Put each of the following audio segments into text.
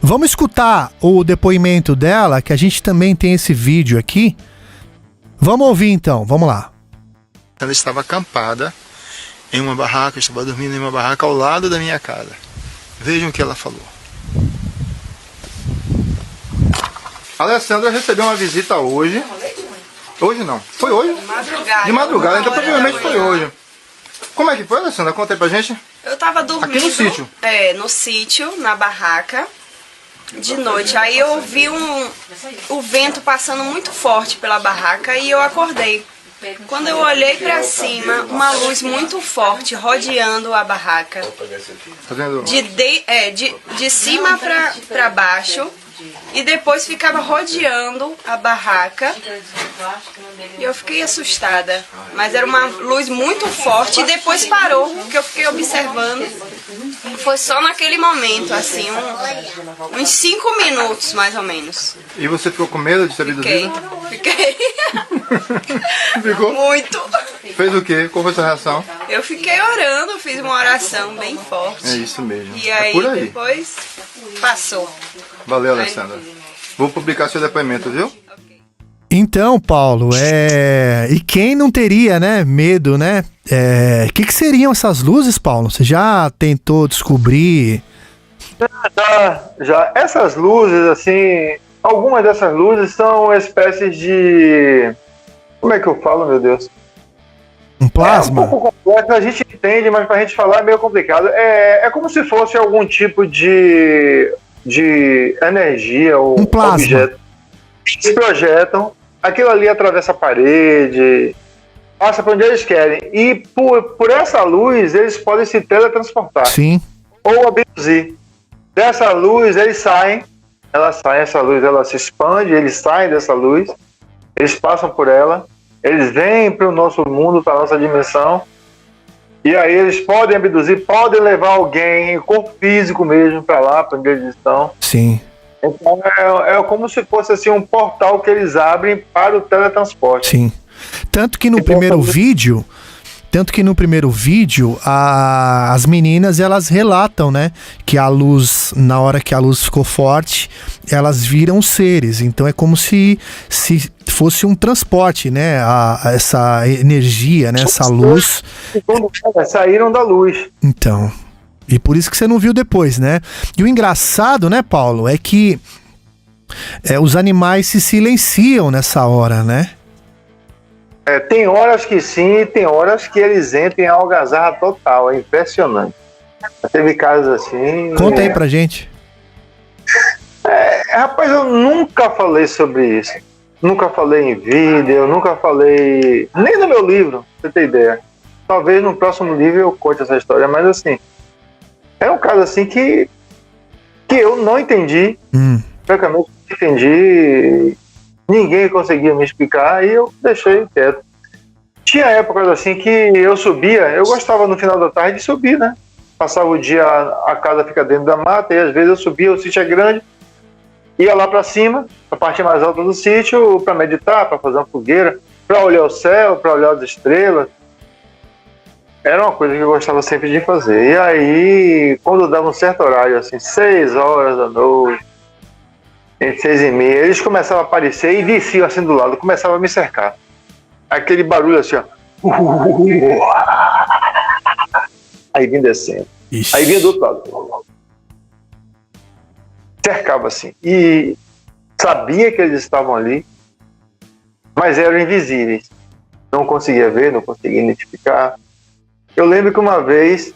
Vamos escutar o depoimento dela, que a gente também tem esse vídeo aqui. Vamos ouvir então, vamos lá. Ela estava acampada em uma barraca, eu estava dormindo em uma barraca ao lado da minha casa. Vejam o que ela falou. A Alessandra recebeu uma visita hoje. Hoje não, foi hoje? Madrugada. De madrugada, então provavelmente foi hoje. Como é que foi, Alessandra? Conta aí pra gente. Eu tava dormindo. Aqui no sítio? É, no sítio, na barraca, de noite. Aí eu vi o vento passando muito forte pela barraca e eu acordei. Quando eu olhei pra cima, uma luz muito forte rodeando a barraca. Tá vendo? De cima pra baixo. E depois ficava rodeando a barraca. E eu fiquei assustada. Mas era uma luz muito forte e depois parou, que eu fiquei observando. Foi só naquele momento, assim, uns 5 minutos mais ou menos. E você ficou com medo de ser abduzida? Fiquei. Ficou? Muito. Fez o quê? Qual foi a sua reação? Eu fiquei orando, fiz uma oração bem forte. É isso mesmo. E É aí, por aí. depois passou. Valeu, Alessandra. Vou publicar seu depoimento, viu? Então, Paulo, e quem não teria, né, medo, né? O que seriam essas luzes, Paulo? Você já tentou descobrir? Já. Essas luzes, assim, algumas dessas luzes são espécies de... Como é que eu falo, meu Deus? Um plasma? É um pouco complexo, a gente entende, mas pra gente falar é meio complicado. É como se fosse algum tipo de energia ou um plasma. Objeto. Eles projetam, aquilo ali atravessa a parede, passa para onde eles querem. E por essa luz, eles podem se teletransportar. Sim. Ou abduzir. Dessa luz, eles saem. Essa luz ela se expande, eles saem dessa luz, eles passam por ela, eles vêm para o nosso mundo, para a nossa dimensão. E aí eles podem abduzir, podem levar alguém, corpo físico mesmo, para lá, para onde eles estão. Sim. Então é como se fosse assim, um portal que eles abrem para o teletransporte. Sim. Tanto que no primeiro vídeo, as meninas, elas relatam, né, que a luz, na hora que a luz ficou forte, elas viram seres. Então é como se fosse um transporte, né, essa energia, né, essa luz. Saíram da luz. Então, e por isso que você não viu depois, né? E o engraçado, né, Paulo, é que os animais se silenciam nessa hora, né? Tem horas que sim, tem horas que eles entram em algazarra total, é impressionante. Teve casos assim... Conta aí pra gente. Rapaz, eu nunca falei sobre isso. Nunca falei em vídeo, eu nunca falei... Nem no meu livro, pra você ter ideia. Talvez no próximo livro eu conte essa história, mas assim... É um caso assim que eu não entendi. Francamente, não entendi... Ninguém conseguia me explicar e eu deixei quieto. Tinha épocas assim que eu subia, eu gostava no final da tarde de subir, né? Passava o dia, a casa fica dentro da mata e às vezes eu subia, o sítio é grande, ia lá para cima, a parte mais alta do sítio, para meditar, para fazer uma fogueira, para olhar o céu, para olhar as estrelas. Era uma coisa que eu gostava sempre de fazer. E aí, quando dava um certo horário, assim, 6 horas da noite, entre 6h30, eles começavam a aparecer e desciam assim do lado, começavam a me cercar. Aquele barulho assim, ó. Aí vinha descendo. Ixi. Aí vinha do outro lado. Cercava assim. E sabia que eles estavam ali, mas eram invisíveis. Não conseguia ver, não conseguia identificar. Eu lembro que uma vez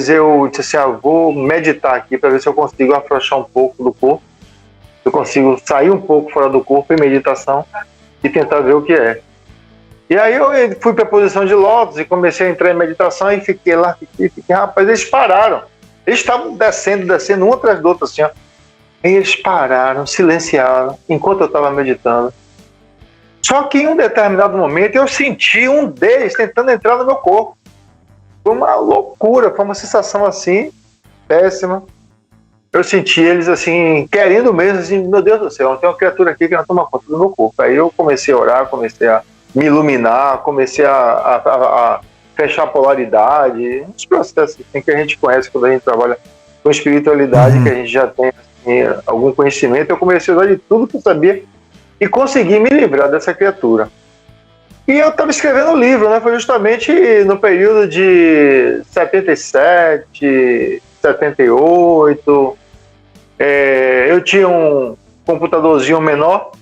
eu disse assim, vou meditar aqui para ver se eu consigo afrouxar um pouco do corpo. Eu consigo sair um pouco fora do corpo em meditação e tentar ver o que é. E aí eu fui para a posição de lótus e comecei a entrar em meditação e fiquei lá, rapaz, eles pararam. Eles estavam descendo um atrás do outro assim, ó. E eles pararam, silenciaram, enquanto eu estava meditando. Só que em um determinado momento eu senti um deles tentando entrar no meu corpo. Foi uma loucura, foi uma sensação assim, péssima. Eu senti eles assim, querendo mesmo, assim, meu Deus do céu, tem uma criatura aqui que não toma conta do meu corpo. Aí eu comecei a orar, comecei a me iluminar, comecei a fechar a polaridade, uns processos assim, que a gente conhece quando com espiritualidade, que a gente já tem assim, algum conhecimento, eu comecei a usar de tudo que eu sabia e consegui me livrar dessa criatura. E eu estava escrevendo um livro, né? Foi justamente no período de 77, 78. Eu tinha um computadorzinho menor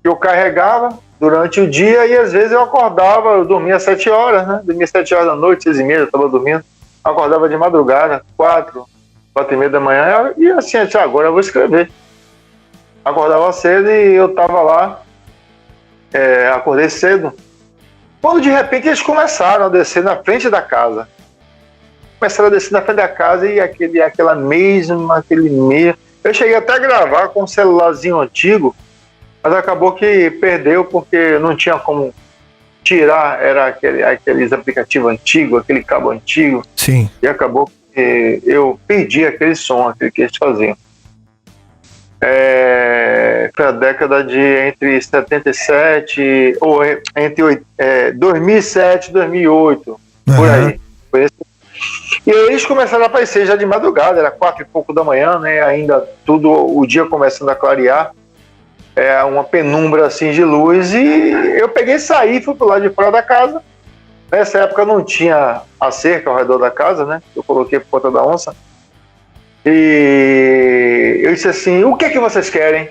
que eu carregava durante o dia e às vezes eu acordava, eu dormia às 7 horas, né? Dormia às 7 horas da noite, 6h30, eu estava dormindo. Acordava de madrugada, 4h30 da manhã, e assim, agora eu vou escrever. Acordava cedo e eu estava lá, acordei cedo. Quando de repente eles começaram a descer na frente da casa. Começaram a descer na frente da casa e aquele mesmo. Eu cheguei até a gravar com um celularzinho antigo, mas acabou que perdeu porque não tinha como tirar, era aqueles aplicativos antigos, aquele cabo antigo. Sim. E acabou que eu perdi aquele som, aquele que eles faziam. Foi a década de entre 77 ou entre 2007 e 2008, por aí. E aí eles começaram a aparecer já de madrugada, era 4 e pouco da manhã, né? Ainda tudo, o dia começando a clarear, uma penumbra assim de luz, e eu peguei e saí, fui pro lado de fora da casa. Nessa época não tinha a cerca ao redor da casa, né? Eu coloquei por conta da onça. E eu disse assim: o que vocês querem?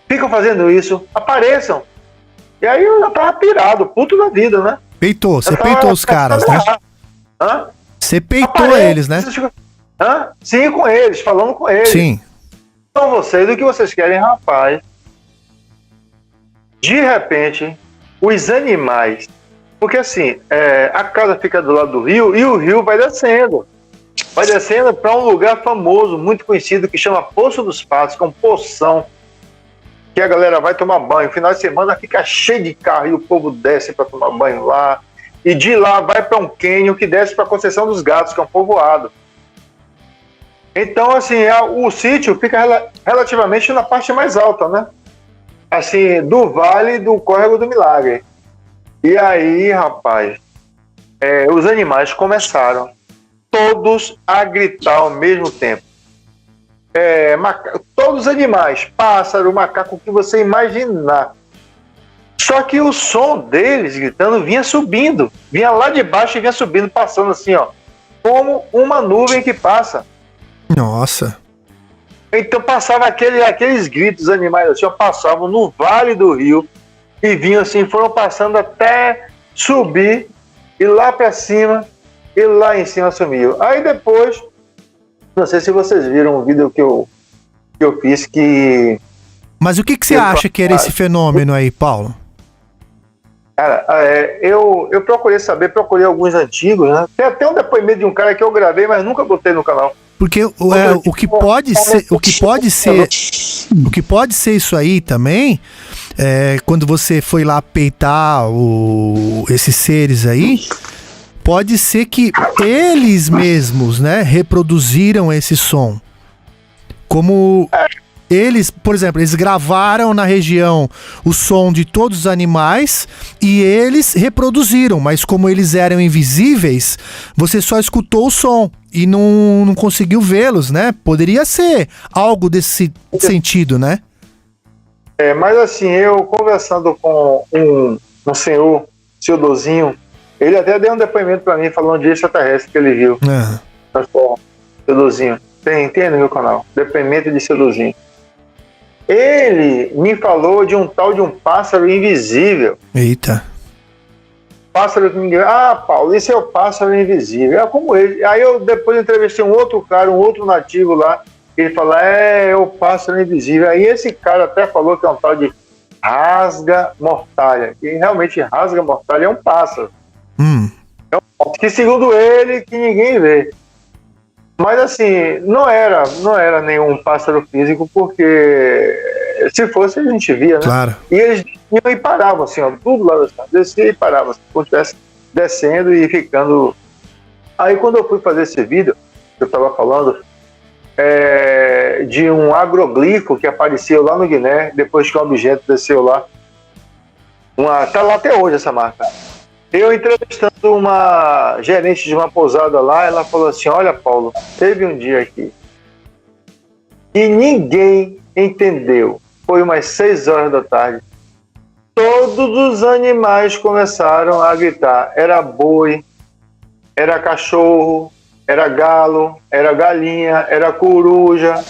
Ficam fazendo isso? Apareçam! E aí eu já tava pirado, puto da vida, né? Você peitou os caras, né? Você peitou eles, né? Sim, com eles, falando com eles. Sim. Então vocês, o que vocês querem, rapaz? De repente, os animais... Porque assim, a casa fica do lado do rio e o rio vai descendo. Vai descendo para um lugar famoso, muito conhecido, que chama Poço dos Patos, que é um poção, que a galera vai tomar banho. Final de semana fica cheio de carro e o povo desce para tomar banho lá. E de lá vai para um cânion que desce para a Conceição dos Gatos, que é um povoado. Então, assim, o sítio fica relativamente na parte mais alta, né? Assim, do Vale do Córrego do Milagre. E aí, rapaz, os animais começaram todos a gritar ao mesmo tempo. Todos os animais, pássaro, macaco, o que você imaginar. Só que o som deles gritando vinha subindo, vinha lá de baixo e vinha subindo, passando assim, ó, como uma nuvem que passa. Nossa. Então passava aqueles gritos dos animais assim, ó, passavam no vale do rio e vinham assim, foram passando até subir e lá pra cima e lá em cima sumiu. Aí depois, não sei se vocês viram um vídeo que eu fiz que... Mas o que você acha que era esse fenômeno aí, Paulo? Cara, eu procurei alguns antigos, né? Tem até um depoimento de um cara que eu gravei, mas nunca botei no canal. Porque o que pode ser isso aí também, quando você foi lá peitar esses seres aí, pode ser que eles mesmos, né, reproduziram esse som. Como eles, por exemplo, eles gravaram na região o som de todos os animais e eles reproduziram, mas como eles eram invisíveis, você só escutou o som e não conseguiu vê-los, né? Poderia ser algo desse sentido, né? Mas assim, eu conversando com um senhor, Dozinho, ele até deu um depoimento para mim falando de extraterrestre que ele viu. Dozinho, tem no meu canal, depoimento de Dozinho. Ele me falou de um tal de um pássaro invisível. Eita. Pássaro que ninguém... Paulo, esse é o pássaro invisível. Como ele. Aí eu depois entrevistei um outro cara, um outro nativo lá. Ele falou, é o pássaro invisível. Aí esse cara até falou que é um tal de rasga-mortalha. E realmente rasga-mortalha é um pássaro. Que segundo ele, que ninguém vê. Mas assim, não era nenhum pássaro físico, porque se fosse a gente via, né? Claro. E eles iam e paravam assim, ó, tudo lá das casas, descia e paravam, assim, como se estivesse descendo e ficando. Aí quando eu fui fazer esse vídeo, eu estava falando de um agroglifo que apareceu lá no Guiné, depois que um objeto desceu lá. Tá lá até hoje essa marca. Eu entrevistando uma gerente de uma pousada lá, ela falou assim, olha, Paulo, teve um dia aqui e ninguém entendeu. Foi umas 6 horas da tarde. Todos os animais começaram a gritar. Era boi, era cachorro, era galo, era galinha, era coruja.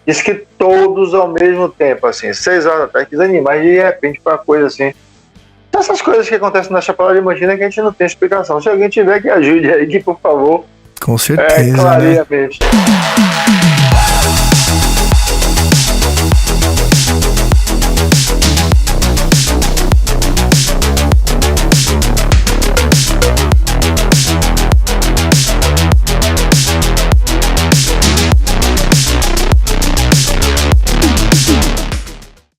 Diz que todos ao mesmo tempo, assim, 6 horas da tarde, que os animais de repente foi uma coisa assim. Essas coisas que acontecem na Chapada Diamantina que a gente não tem explicação. Se alguém tiver, que ajude aí, que por favor, Com certeza, clareie né? a mente.